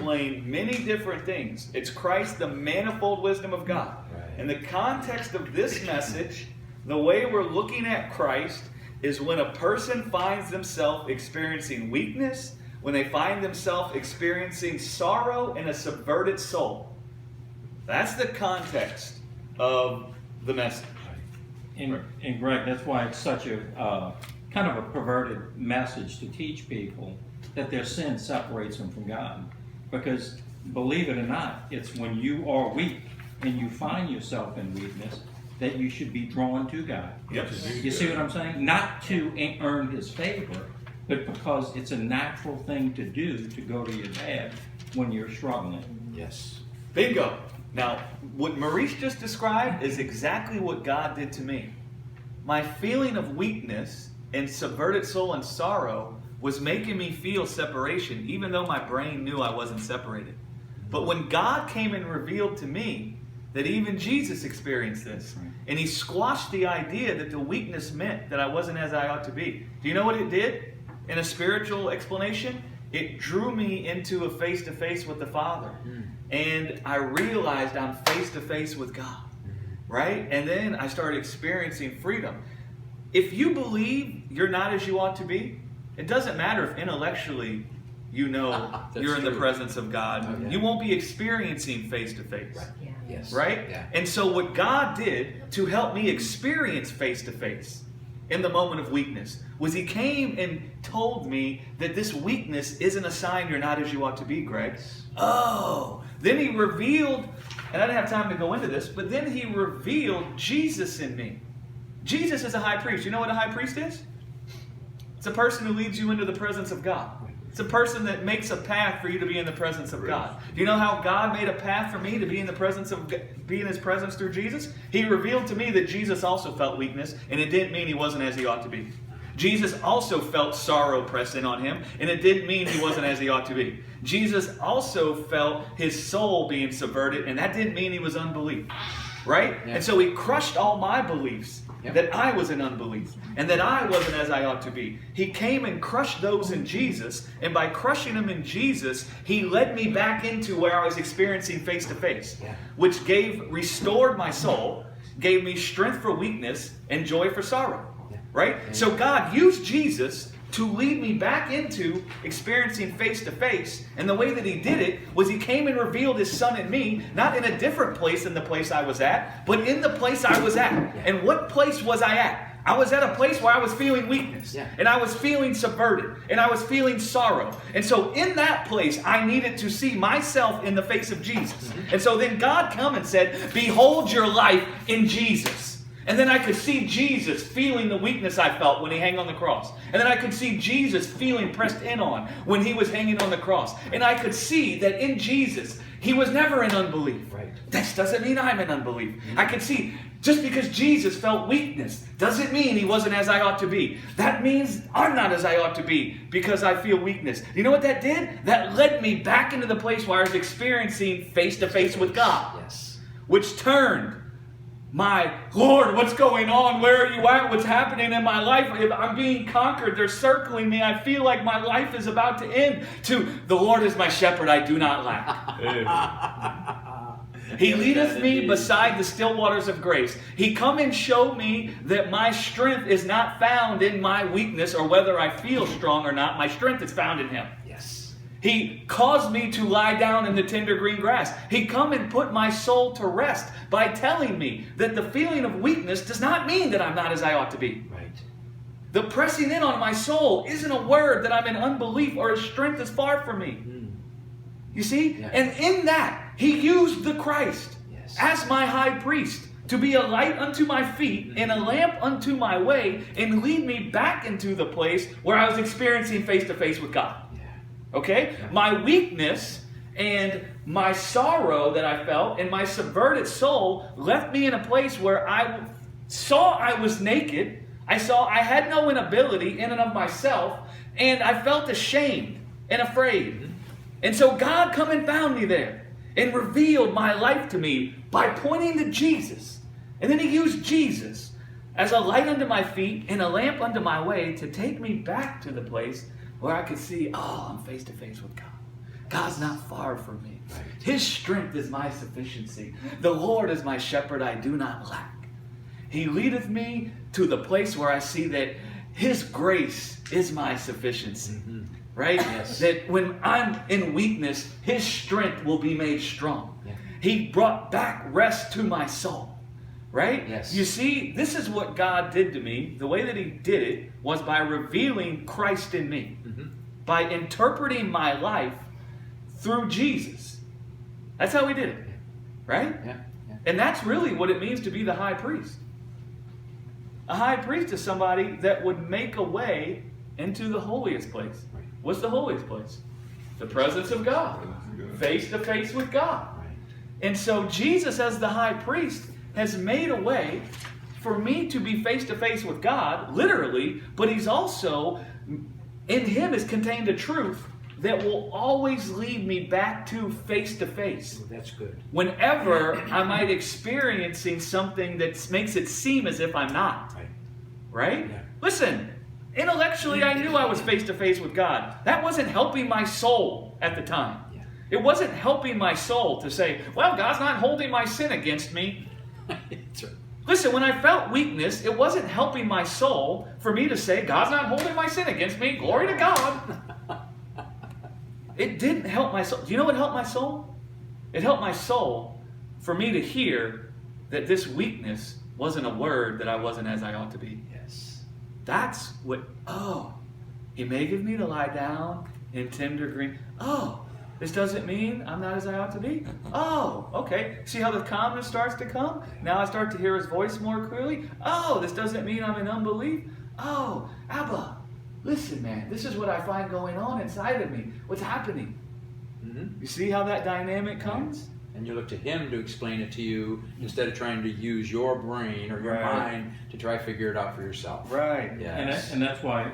explain many different things. It's Christ, the manifold wisdom of God. Right. In the context of this message, the way we're looking at Christ is when a person finds themselves experiencing weakness, when they find themselves experiencing sorrow and a subverted soul. That's the context of the message. And Greg, that's why it's such a kind of a perverted message to teach people that their sin separates them from God. Because believe it or not, it's when you are weak and you find yourself in weakness that you should be drawn to God. Yes. You see what I'm saying? Not to earn His favor, but because it's a natural thing to do to go to your dad when you're struggling. Yes. Bingo. Now, what Maurice just described is exactly what God did to me. My feeling of weakness and subverted soul and sorrow was making me feel separation, even though my brain knew I wasn't separated. But when God came and revealed to me that even Jesus experienced this, and He squashed the idea that the weakness meant that I wasn't as I ought to be. Do you know what it did? In a spiritual explanation, it drew me into a face-to-face with the Father. And I realized I'm face-to-face with God. Right? And then I started experiencing freedom. If you believe you're not as you ought to be, it doesn't matter if intellectually you know you're in the presence of God. Oh, yeah. You won't be experiencing face-to-face. Right. Yeah. Yes. Right? Yeah. And so what God did to help me experience face-to-face in the moment of weakness was He came and told me that this weakness isn't a sign you're not as you ought to be, Greg. Oh. Then He revealed, and I didn't have time to go into this, but then He revealed Jesus in me. Jesus is a high priest. You know what a high priest is? It's a person who leads you into the presence of God. It's a person that makes a path for you to be in the presence of God. Do you know how God made a path for me to be in the presence of be in His presence through Jesus? He revealed to me that Jesus also felt weakness, and it didn't mean He wasn't as He ought to be. Jesus also felt sorrow press in on Him, and it didn't mean He wasn't as He ought to be. Jesus also felt His soul being subverted, and that didn't mean He was unbelief. Right? Yeah. And so He crushed all my beliefs. Yep. That I was in unbelief and that I wasn't as I ought to be. He came and crushed those in Jesus, and by crushing them in Jesus, He led me back into where I was experiencing face to face, which restored my soul, gave me strength for weakness and joy for sorrow. Right? So God used Jesus to lead me back into experiencing face to face. And the way that He did it was He came and revealed His Son in me, not in a different place than the place I was at, but in the place I was at. And what place was I at? I was at a place where I was feeling weakness, and I was feeling subverted, and I was feeling sorrow. And so in that place, I needed to see myself in the face of Jesus. And so then God come and said, behold your life in Jesus. And then I could see Jesus feeling the weakness I felt when He hung on the cross. And then I could see Jesus feeling pressed in on when He was hanging on the cross. And I could see that in Jesus, He was never in unbelief. Right. That doesn't mean I'm in unbelief. I could see just because Jesus felt weakness doesn't mean He wasn't as I ought to be. That means I'm not as I ought to be because I feel weakness. You know what that did? That led me back into the place where I was experiencing face-to-face with God. Yes. Which turned my Lord, what's going on? Where are you at? What's happening in my life? If I'm being conquered, they're circling me. I feel like my life is about to end. To the Lord is my shepherd, I do not lack. He leadeth me beside the still waters of grace. He come and show me that my strength is not found in my weakness or whether I feel strong or not. My strength is found in Him. Yes. He caused me to lie down in the tender green grass. He come and put my soul to rest by telling me that the feeling of weakness does not mean that I'm not as I ought to be. Right. The pressing in on my soul isn't a word that I'm in unbelief or His strength is far from me. You see? Yeah. And in that, He used the Christ as my high priest to be a light unto my feet and a lamp unto my way and lead me back into the place where I was experiencing face-to-face with God. Okay? My weakness and my sorrow that I felt and my subverted soul left me in a place where I saw I was naked. I saw I had no inability in and of myself, and I felt ashamed and afraid. And so God come and found me there and revealed my life to me by pointing to Jesus. And then He used Jesus as a light unto my feet and a lamp unto my way to take me back to the place where I could see, oh, I'm face to face with God. God's not far from me. Right. His strength is my sufficiency. The Lord is my shepherd, I do not lack. He leadeth me to the place where I see that His grace is my sufficiency. Mm-hmm. Right? Yes. That when I'm in weakness, His strength will be made strong. Yeah. He brought back rest to my soul. Right? Yes. You see, this is what God did to me. The way that He did it was by revealing Christ in me. Mm-hmm. By interpreting my life through Jesus. That's how He did it. Right? Yeah. Yeah. And that's really what it means to be the high priest. A high priest is somebody that would make a way into the holiest place. Right. What's the holiest place? The presence of God. Face to face with God. Right. And so Jesus, as the high priest, has made a way for me to be face to face with God, literally, but He's also, in Him is contained a truth that will always lead me back to face. Well, that's good. Whenever I might experiencing something that makes it seem as if I'm not. Right. Right? Yeah. Listen, intellectually I knew I was face to face with God. That wasn't helping my soul at the time. Yeah. It wasn't helping my soul to say, well, God's not holding my sin against me. That's right. Listen, when I felt weakness, it wasn't helping my soul for me to say, God's not holding my sin against me. Glory to God. It didn't help my soul. Do you know what helped my soul? It helped my soul for me to hear that this weakness wasn't a word that I wasn't as I ought to be. Yes. That's what, He maketh me to lie down in tender green. This doesn't mean I'm not as I ought to be. Okay. See how the calmness starts to come? Now I start to hear His voice more clearly. This doesn't mean I'm in unbelief. Abba, listen, man, this is what I find going on inside of me. What's happening? Mm-hmm. You see how that dynamic comes? And you look to Him to explain it to you instead of trying to use your brain or your Right. mind to try to figure it out for yourself. Right. Yes. And that's why